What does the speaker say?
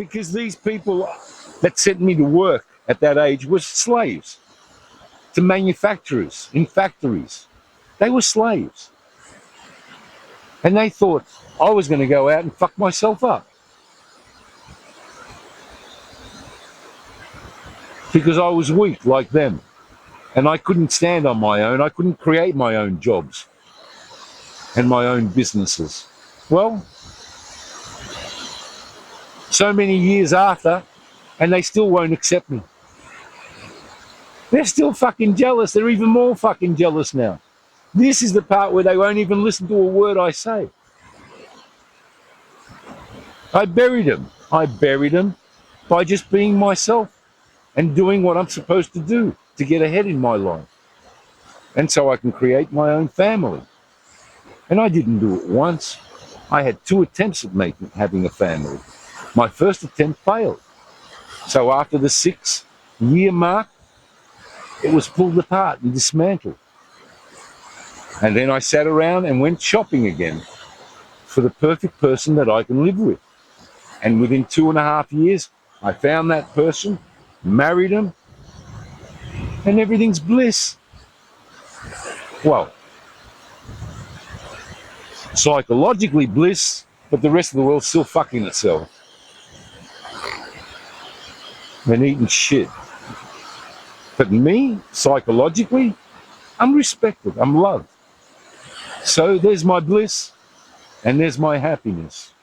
Because these people that sent me to work at that age were slaves to manufacturers in factories. They were slaves. And they thought I was going to go out and fuck myself up. Because I was weak like them. And I couldn't stand on my own. I couldn't create my own jobs and my own businesses. Well, so many years after, and they still won't accept me. They're still fucking jealous. They're even more fucking jealous now. This is the part where they won't even listen to a word I say. I buried them. I buried them by just being myself and doing what I'm supposed to do to get ahead in my life. And so I can create my own family. And I didn't do it once. I had 2 attempts at having a family. My first attempt failed. So after the 6-year mark, it was pulled apart and dismantled. And then I sat around and went shopping again for the perfect person that I can live with. And within 2.5 years, I found that person, married him, and everything's bliss. Well, psychologically bliss, but the rest of the world's still fucking itself. And eating shit. But me, psychologically, I'm respected, I'm loved. So there's my bliss, and there's my happiness.